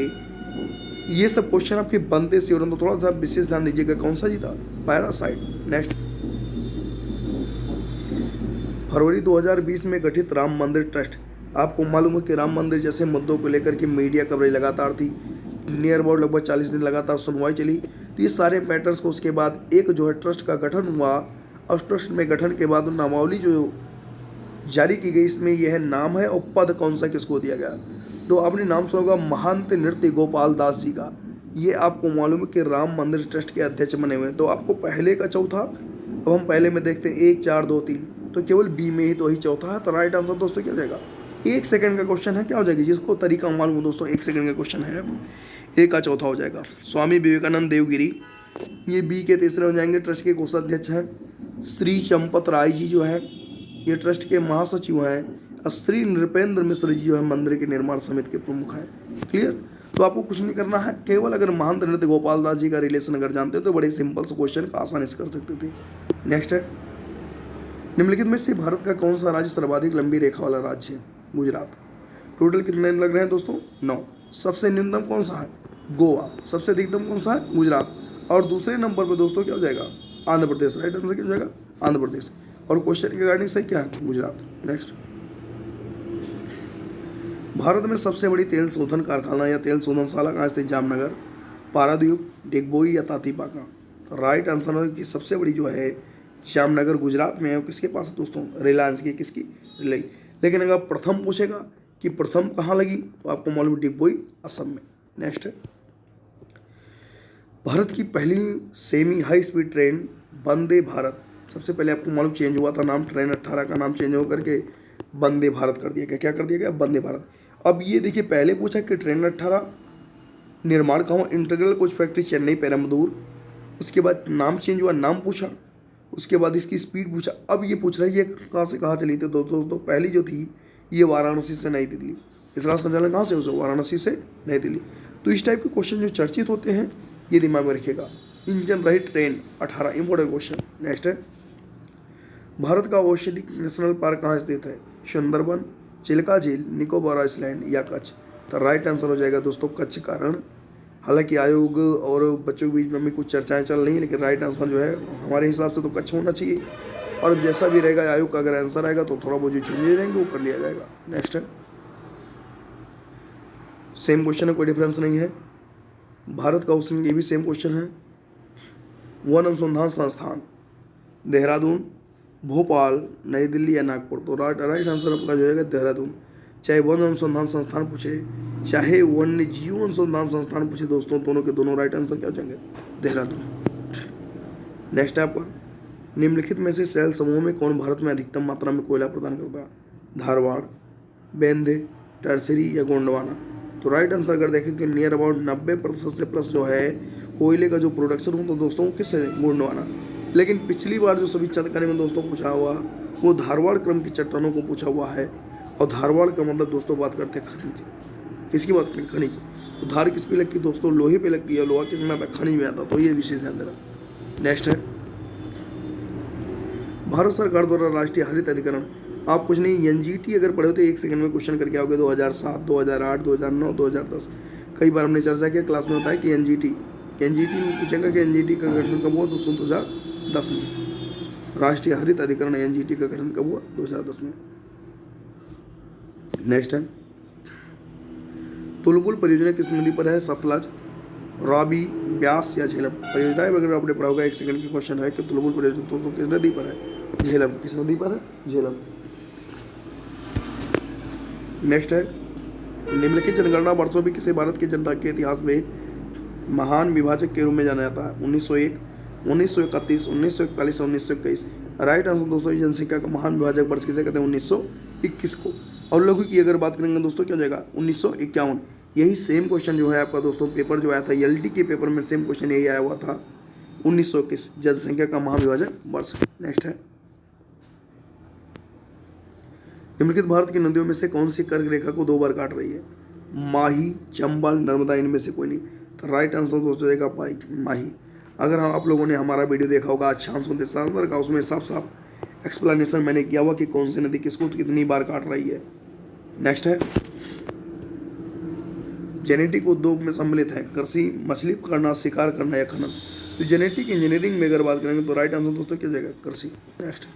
ये सब क्वेश्चन आपके बनते से, और तो थोड़ा सा विशेष ध्यान दीजिएगा। कौन सा जीता? पैरासाइट। नेक्स्ट, फरवरी 2020 में गठित राम मंदिर ट्रस्ट, आपको मालूम है कि राम मंदिर जैसे मुद्दों को लेकर के मीडिया कवरेज लगातार थी, नियर अबाउट लगभग 40 दिन लगातार सुनवाई चली। तो ये सारे मैटर्स को उसके बाद एक जो है ट्रस्ट का गठन हुआ, और ट्रस्ट में गठन के बाद नामावली जो जारी की गई, इसमें यह है नाम है और पद कौन सा किसको दिया गया। तो आपने नाम सुना होगा महंत नृत्य गोपाल दास जी का, ये आपको मालूम है कि राम मंदिर ट्रस्ट के अध्यक्ष बने हुए हैं। तो आपको पहले का चौथा, अब हम पहले में देखते हैं 1 4 2 3, तो केवल बी में ही तो ही चौथा है। तो राइट आंसर दोस्तों क्या हो जाएगा? 1 सेकंड का क्वेश्चन है, क्या हो जाएगी? जिसको तरीका मालूम दोस्तों, 1 सेकंड का क्वेश्चन है, ए का चौथा हो जाएगा। स्वामी विवेकानंद देवगिरी, ये बी के तीसरे हो जाएंगे, ट्रस्ट के कोषाध्यक्ष हैं। श्री चंपत राय जी जो है ये ट्रस्ट के महासचिव हैं, और श्री नृपेंद्र मिश्र जी जो है मंदिर के निर्माण समिति के प्रमुख हैं। क्लियर? तो आपको कुछ नहीं करना है, केवल अगर महंत नृत्य गोपाल दास जी का रिलेशन अगर जानते हो तो बड़े सिंपल से क्वेश्चन का आसानी से कर सकते थे। नेक्स्ट है, निम्नलिखित में से भारत का कौन सा राज्य सर्वाधिक लंबी रेखा वाला राज्य है? गुजरात। टोटल कितने लग रहे हैं दोस्तों? 9। सबसे न्यूनतम कौन सा है? गोवा। सबसे अधिकतम कौन सा है? गुजरात। और दूसरे नंबर पर दोस्तों क्या हो जाएगा? आंध्र प्रदेश। राइट आंसर क्या हो जाएगा? आंध्र प्रदेश। और क्वेश्चन के रिगार्डिंग सही क्या है? गुजरात। नेक्स्ट, भारत में सबसे बड़ी तेल शोधन कारखाना या तेल शोधनशाला कहाँ स्थित? जामनगर, पारादीप, डिगबोई या तातीपाका? तो राइट आंसर है कि सबसे बड़ी जो है जामनगर गुजरात में है। किसके पास दोस्तों? रिलायंस की। किसकी? रिलाई। लेकिन अगर प्रथम पूछेगा कि प्रथम कहाँ लगी, तो आपको मालूम डिगबोई असम में। नेक्स्ट है, भारत की पहली semi high speed train Vande Bharat, सबसे पहले आपको मालूम चेंज हुआ था नाम, ट्रेन 18 का नाम चेंज होकर के वंदे भारत कर दिया गया। क्या कर दिया गया? वंदे भारत। अब ये देखिए, पहले पूछा कि ट्रेन 18 निर्माण कहाँ? Integral coach factory Chennai Perambur. उसके बाद नाम चेंज हुआ, नाम पूछा, उसके बाद इसकी स्पीड पूछा। अब ये पूछ रहा है ये कहाँ से कहाँ चली थी? दोस्तों पहली जो थी ये वाराणसी से नई दिल्ली। इसका संचालन कहाँ से? उसे वाराणसी से नई दिल्ली। तो इस टाइप के क्वेश्चन जो चर्चित होते हैं ये दिमाग में रखिएगा। इंजन रहित ट्रेन 18, इंपॉर्टेंट क्वेश्चन। नेक्स्ट है, भारत का औषधिक नेशनल पार्क कहाँ स्थित है? सुंदरबन, चिल्का झील, निकोबार आइसलैंड या कच्छ? तो राइट आंसर हो जाएगा दोस्तों कच्छ। कारण हालांकि आयोग और बच्चों के बीच में भी कुछ चर्चाएं चल रही हैं, लेकिन राइट आंसर जो है हमारे हिसाब से तो कच्छ होना चाहिए। और जैसा भी रहेगा आयोग का अगर आंसर आएगा तो थोड़ा बहुत जो चेंजेस रहेंगे वो कर लिया जाएगा। नेक्स्ट है, सेम क्वेश्चन है, कोई डिफरेंस नहीं है। भारत का क्वेश्चन ये भी सेम क्वेश्चन है। वन अनुसंधान संस्थान देहरादून, भोपाल, नई दिल्ली या नागपुर? तो राइट आंसर आपका जो है देहरादून। चाहे वन अनुसंधान संस्थान पूछे चाहे वन्य जीव अनुसंधान संस्थान पूछे दोस्तों, दोनों के दोनों राइट आंसर क्या हो जाएंगे? देहरादून। नेक्स्ट है आपका, निम्नलिखित में से सेल समूह में कौन भारत में अधिकतम मात्रा में कोयला प्रदान करता है? धारवाड़, बेंदे, टर्सरी या गोंडवाना? तो राइट आंसर अगर देखें कि नियर अबाउट 90% से प्लस जो है कोयले का जो प्रोडक्शन हो तो दोस्तों किससे? गोंडवाना। लेकिन पिछली बार जो सभी जानकारी में दोस्तों पूछा हुआ वो धारवाड़ क्रम की चट्टानों को पूछा हुआ है। और धारवाड़ का मतलब दोस्तों बात करते हैं खनिज। किसकी बात करें? खनिज। तो धार किस पे लगती है दोस्तों? लोहे पे लगती है। लोहा किस में आता? खनिज में आता। तो ये विशेष ध्यान देना। नेक्स्ट है, भारत सरकार द्वारा राष्ट्रीय हरित अधिकरण, आप कुछ नहीं एनजीटी अगर पढ़े हो तो 1 सेकंड में क्वेश्चन करके आओगे। 2007, 2008, 2009, 2010 कई बार हमने चर्चा किया क्लास में, होता है कि एनजीटी में पूछेगा कि एनजीटी का गठन कब हुआ? 2010 में। राष्ट्रीय हरित अधिकरण एनजीटी का गठन कब हुआ? 2010 में। नेक्स्ट है, तुलबुल परियोजना किस नदी पर है? सतलज, रावी, ब्यास या झेलम? परियोजनाएं वगैरह आपने पढ़ा होगा, 1 सेकंड की क्वेश्चन है कि तुलबुल परियोजना तो किस नदी पर है? झेलम। किस नदी पर है? झेलम। नेक्स्ट है, निम्नलिखित जनगणना वर्षों में किसे भारत के जनता के इतिहास में महान विभाजक के रूप में जाना जाता है? 1901, 1931, 1941 और 1921। राइट आंसर दोस्तों, जनसंख्या का महान विभाजक वर्ष किसे कहते हैं? 1921 को। और लघु की अगर बात करेंगे दोस्तों क्या हो जाएगा? 1951। यही सेम क्वेश्चन जो है आपका दोस्तों पेपर जो आया था एलटी के पेपर में, सेम क्वेश्चन यही आया हुआ था 1921, जनसंख्या का महाविभाजक वर्ष। नेक्स्ट है, निम्नलिखित भारत की नदियों में से कौन सी कर्क रेखा को 2 बार काट रही है? माही, चंबल, नर्मदा, इनमें से कोई नहीं। तो राइट आंसर दोस्तों जाएगा माही। अगर आप लोगों ने हमारा वीडियो देखा होगा आज शाम को का, उसमें साफ साफ एक्सप्लेनेशन मैंने किया हुआ कि कौन सी नदी किसको कितनी बार काट रही है। नेक्स्ट है, जेनेटिक उद्योग में सम्मिलित है कृषि, मछली पकड़ना, शिकार करना या खनन? तो जेनेटिक इंजीनियरिंग में अगर बात करेंगे तो राइट आंसर दोस्तों क्या जाएगा? कृषि। नेक्स्ट,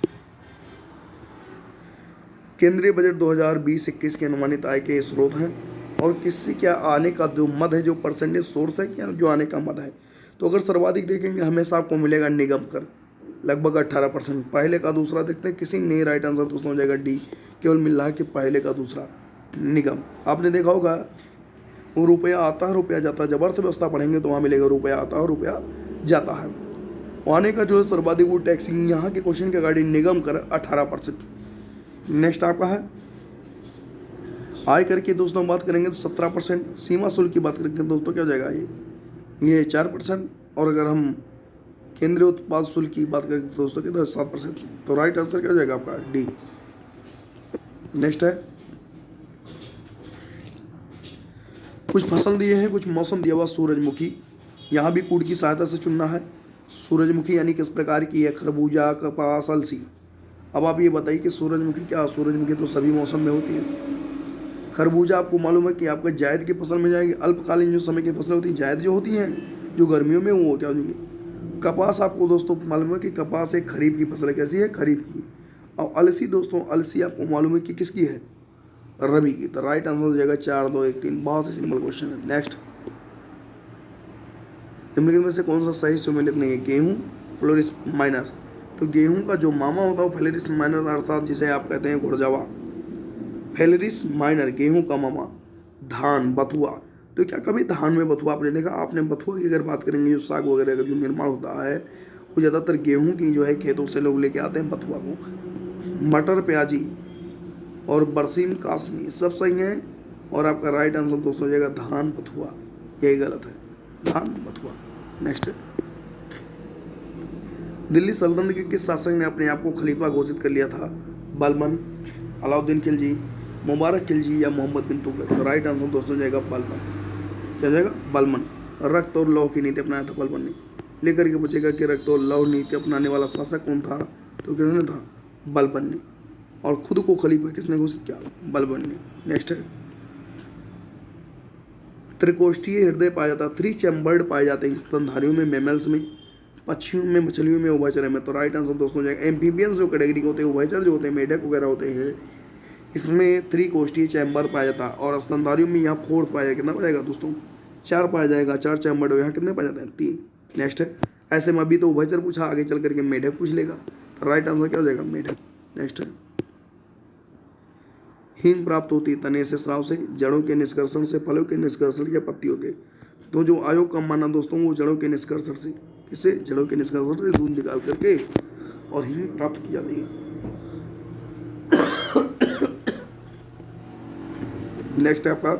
केंद्रीय बजट 2020-21 के अनुमानित आय के स्रोत हैं और किससे क्या आने का जो मद है, जो परसेंटेज सोर्स है क्या जो आने का मद है? तो अगर सर्वाधिक देखेंगे हमेशा आपको मिलेगा निगम कर, लगभग 18%। पहले का दूसरा देखते हैं, किसी नहीं। राइट आंसर दोस्तों हो जाएगा डी, केवल मिल रहा है कि पहले का दूसरा निगम। आपने देखा होगा वो रुपया आता है रुपया जाता है, जब अर्थव्यवस्था पढ़ेंगे तो वहाँ मिलेगा रुपया आता है रुपया जाता है। आने का जो है सर्वाधिक वो टैक्सिंग, यहाँ के क्वेश्चन के अकॉर्डिंग निगम कर 18%। नेक्स्ट आपका है आय कर की दोस्तों बात करेंगे तो 17%। सीमा शुल्क की बात करेंगे दोस्तों क्या हो जाएगा? ये 4%। और अगर हम केंद्रीय उत्पाद शुल्क की बात करें दोस्तों के 7%। तो राइट आंसर क्या हो जाएगा आपका? डी। नेक्स्ट है, कुछ फसल दिए हैं, कुछ मौसम दिया हुआ। सूरजमुखी, यहाँ भी कूट की सहायता से चुनना है। सूरजमुखी यानी किस प्रकार की है? खरबूजा, कपास, अलसी। अब आप ये बताइए कि सूरजमुखी क्या? सूरजमुखी तो सभी मौसम में होती है। खरबूजा आपको मालूम है कि आपका जायद की फसल में जाएगी, अल्पकालीन जो समय की फसलें होती हैं जायद जो होती हैं जो गर्मियों में, वो क्या हो जाएंगी? कपास आपको दोस्तों मालूम है कि कपास एक खरीफ की फसल है। कैसी है? खरीफ की। और अलसी दोस्तों, अलसी आपको मालूम है कि किसकी है? रबी की। तो राइट आंसर हो जाएगा 4, 2, 1, 3। बहुत ही सिंपल क्वेश्चन है। नेक्स्ट, निम्नलिखित में से कौन सा सही सुमेलित नहीं है? गेहूँ, फ्लोरिस माइनर। तो गेहूं का जो मामा होता है वो फेलेरिस माइनर, अर्थात जिसे आप कहते हैं घुड़जावा। फेलेरिस माइनर गेहूं का मामा। धान, बथुआ। तो क्या कभी धान में बथुआ आपने देखा? आपने बथुआ की अगर बात करेंगे, जो साग वगैरह का जो निर्माण होता है वो ज़्यादातर गेहूं की जो है खेतों से लोग लेके आते हैं बथुआ को। मटर, प्याजी और बरसीम, कासनी सब सही है। और आपका राइट आंसर दोस्तों हो जाएगा धान, बथुआ। यही गलत है, धान, बथुआ। नेक्स्ट है, दिल्ली सल्तनत के किस शासक ने अपने आप को खलीफा घोषित कर लिया था? बलबन, अलाउद्दीन खिलजी, मुबारक खिलजी या मोहम्मद बिन तुगलक? तो राइट आंसर दोस्तों जाएगा बलबन। क्या जाएगा? बलबन। रक्त और लौह की नीति अपनाया था बलबन ने। लेकर के पूछेगा कि रक्त और लौह नीति अपनाने वाला शासक कौन था? तो किसने था? बलबन ने। और खुद को खलीफा किसने घोषित किया? बलबन ने। नेक्स्ट है, त्रिकोष्ठीय हृदय पाया जाता, 3 चैम्बर्ड पाए जाते हैं स्तनधारियों में, मैमल्स में, पक्षियों में, मछलियों में, उभयचर में? तो राइट आंसर दोस्तों जाएगा एम्फीबियंस जो कैटेगरी होते हैं, उभयचर जो होते हैं, मेढक वगैरह होते हैं, इसमें 3 कोष्ठीय चैम्बर पाया जाता है। और स्तनधारियों में यहाँ 4 पाया, कितना पाया जाएगा दोस्तों? 4 पाया जाएगा। 4 चैम्बर यहाँ कितने पाए जाते हैं? 3। नेक्स्ट है, ऐसे में अभी तो उभयचर पूछा, आगे चल करके मेढक पूछ लेगा। तो राइट आंसर क्या हो जाएगा? मेढक। नेक्स्ट है, हींग प्राप्त होती है तने से, स्राव से, जड़ों के निष्कर्षण से, फलों के निष्कर्षण या पत्तियों के? तो जो आयोग का मानना दोस्तों वो जड़ों के निष्कर्षण से। किससे? जड़ों के निष्कर्षण से दूध निकाल करके और हींग प्राप्त की जाती है। नेक्स्ट है आपका,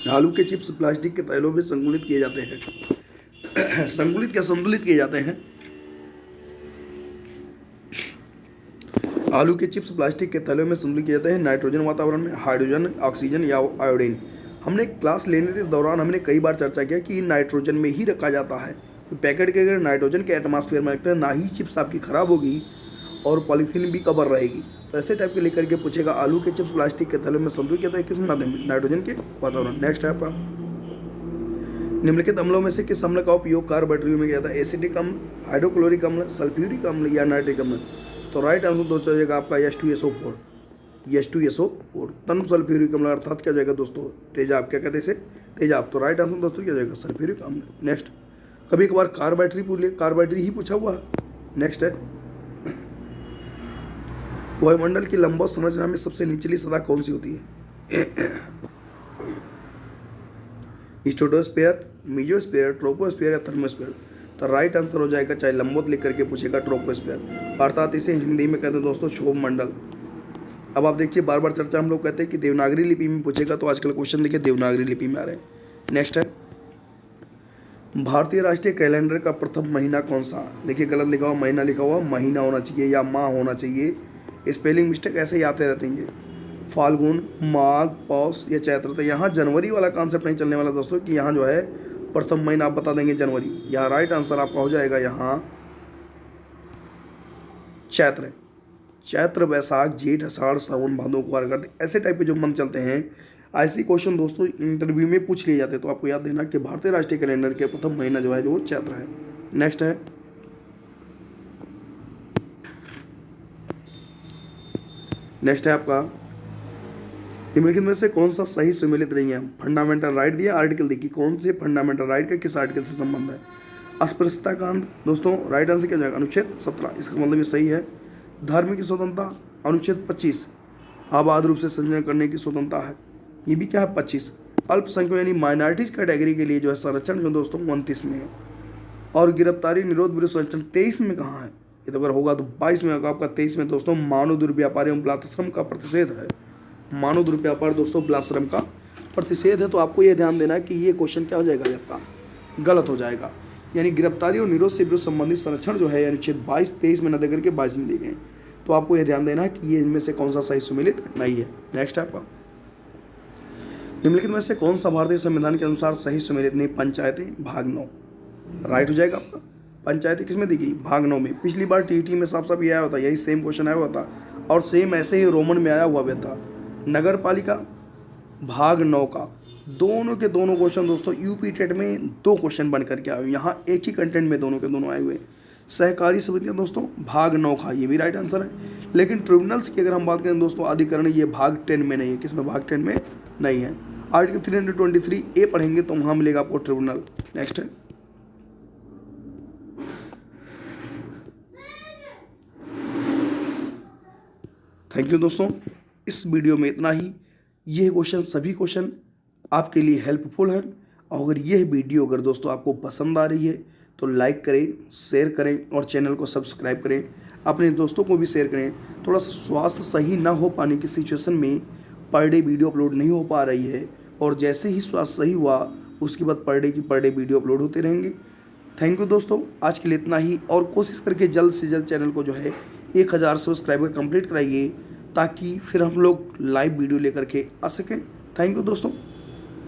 आलू के चिप्स प्लास्टिक के थैलों में संकुलित किए जाते हैं। संकुलित क्या संतुलित किए जाते हैं? आलू के चिप्स प्लास्टिक के थैलों में संतुलित किए जाते हैं नाइट्रोजन वातावरण में, हाइड्रोजन, ऑक्सीजन या आयोडीन। हमने क्लास लेने के दौरान हमने कई बार चर्चा किया कि नाइट्रोजन में ही रखा जाता है। तो पैकेट के अगर नाइट्रोजन के एटमॉस्फेयर में रखते हैं, ना ही चिप्स आपकी खराब होगी और पॉलीथीन भी कवर रहेगी। तो ऐसे टाइप के लेकर के पूछेगा, आलू के चिप्स प्लास्टिक के थैलों में संतुलित किया जाता है किस माध्यम में? नाइट्रोजन के वातावरण। नेक्स्ट है आपका, निम्नलिखित अम्लों में से किस अम्ल का उपयोग कार बैटरियों में किया था? एसिटिक अम्ल, हाइड्रोक्लोरिक अम्ल, सल्फ्यूरिक अम्ल या नाइट्रिक अम्ल? तो राइट आंसर दोस्तों जाएगा आपका H2SO4, H2SO4 तन सल्फ्यूरिक अम्ल अर्थात क्या जाएगा दोस्तों? तेजाब। क्या कहते हैं इसे? तेजाब। तो राइट आंसर दोस्तों क्या जाएगा? सल्फ्यूरिक अम्ल। नेक्स्ट, कभी कभार कार बैटरी ही पूछा हुआ है। नेक्स्ट है, वायुमंडल की लंबवत संरचना में सबसे निचली सतह कौन सी होती है? स्ट्रेटोस्फीयर, मेसोस्फीयर, ट्रोपोस्फीयर या थर्मोस्फीयर? तो राइट आंसर हो जाएगा, चाहे लंबवत लिख करके पूछेगा, ट्रोपोस्फीयर, अर्थात इसे हिंदी में कहते हैं दोस्तों क्षोभ मंडल। अब आप देखिए बार बार चर्चा हम लोग कहते हैं कि देवनागरी लिपि में पूछेगा, तो आजकल क्वेश्चन देखिए देवनागरी लिपि में आ रहे हैं। नेक्स्ट है, भारतीय राष्ट्रीय कैलेंडर का प्रथम महीना कौन सा? देखिए गलत लिखा हुआ, महीना लिखा हुआ, महीना होना चाहिए या माह होना चाहिए। स्पेलिंग मिस्टेक ऐसे ही आते रहते हैं। फाल्गुन, माघ, पौष या चैत्र? तो यहाँ जनवरी वाला कॉन्सेप्ट नहीं चलने वाला दोस्तों कि यहाँ जो है प्रथम महीना आप बता देंगे जनवरी। यहाँ राइट आंसर आपका हो जाएगा यहाँ चैत्र। चैत्र, वैशाख, जेठ, आषाढ़, सावन, भादो, कुआर, कार्तिक, ऐसे टाइप के जो मंथ चलते हैं, ऐसे क्वेश्चन दोस्तों इंटरव्यू में पूछ लिए जाते हैं। तो आपको याद देना कि भारतीय राष्ट्रीय कैलेंडर के प्रथम महीना जो है वो चैत्र है। नेक्स्ट है, आपका निम्नलिखित में से कौन सा सही सुमेलित नहीं है? फंडामेंटल राइट दिया, आर्टिकल देखिए कौन से फंडामेंटल राइट का किस आर्टिकल से संबंध है? अस्पृश्यता का अंत दोस्तों राइट आंसर क्या जाएगा? अनुच्छेद 17, इसका मतलब ये सही है। धार्मिक स्वतंत्रता अनुच्छेद 25, आबाद रूप से संचरण करने की स्वतंत्रता है, ये भी क्या है? 25। अल्पसंख्यक यानी माइनॉरिटीज कैटेगरी के लिए जो है संरक्षण जो दोस्तों 29 में है। और गिरफ्तारी निरोध विरुद्ध संरक्षण 23 में कहाँ है? ये तो अगर होगा तो 22 में होगा आपका। 23 में दोस्तों मानव दुर्व्यापार एवं बलात्श्रम का प्रतिषेध है। मानव दुर्व्यापार दोस्तों बलात्श्रम का प्रतिषेध है। तो आपको ये ध्यान देना है कि ये क्वेश्चन क्या हो जाएगा आपका? गलत हो जाएगा। यानी गिरफ्तारी और निरोध से विरुद्ध संबंधित संरक्षण जो है अनुच्छेद 22-23 में न देकर के 22 में दिए गए। तो आपको यह ध्यान देना है कि ये इनमें से कौन सा सही सुमेलित नहीं है। नेक्स्ट है आपका, निम्नलिखित में से कौन सा भारतीय संविधान के अनुसार सही सुमेलित नहीं? पंचायतें, भाग 9 राइट हो जाएगा आपका। पंचायतें किसमें दी गई? भाग 9 में। पिछली बार टीटी में साफ साफ ये आया होता, यही सेम क्वेश्चन आया हुआ था और सेम ऐसे ही रोमन में आया हुआ भी था। नगर पालिका भाग 9 का दोनों के दोनों क्वेश्चन दोस्तों यूपी टेट में 2 क्वेश्चन बन करके आए हुए, यहाँ एक ही कंटेंट में दोनों के दोनों आए हुए। सहकारी समितियाँ दोस्तों भाग 9 का, ये भी राइट आंसर है। लेकिन ट्रिब्यूनल्स की अगर हम बात करें दोस्तों अधिकरण, ये भाग 10 में नहीं है। किसमें? भाग 10 में नहीं है। आर्टिकल 323A पढ़ेंगे तो वहाँ मिलेगा आपको ट्रिब्यूनल। नेक्स्ट है, थैंक यू दोस्तों, इस वीडियो में इतना ही। यह क्वेश्चन सभी क्वेश्चन आपके लिए हेल्पफुल है। और अगर यह वीडियो अगर दोस्तों आपको पसंद आ रही है तो लाइक करें, शेयर करें और चैनल को सब्सक्राइब करें। अपने दोस्तों को भी शेयर करें। थोड़ा सा स्वास्थ्य सही ना हो पाने की सिचुएशन में पर डे वीडियो अपलोड नहीं हो पा रही है, और जैसे ही स्वास्थ्य सही हुआ उसके बाद पर डे वीडियो अपलोड होते रहेंगे। थैंक यू दोस्तों, आज के लिए इतना ही। और कोशिश करके जल्द से जल्द चैनल को जो है 1000 सब्सक्राइबर कंप्लीट कराइए, ताकि फिर हम लोग लाइव वीडियो लेकर के आ सकें। थैंक यू दोस्तों।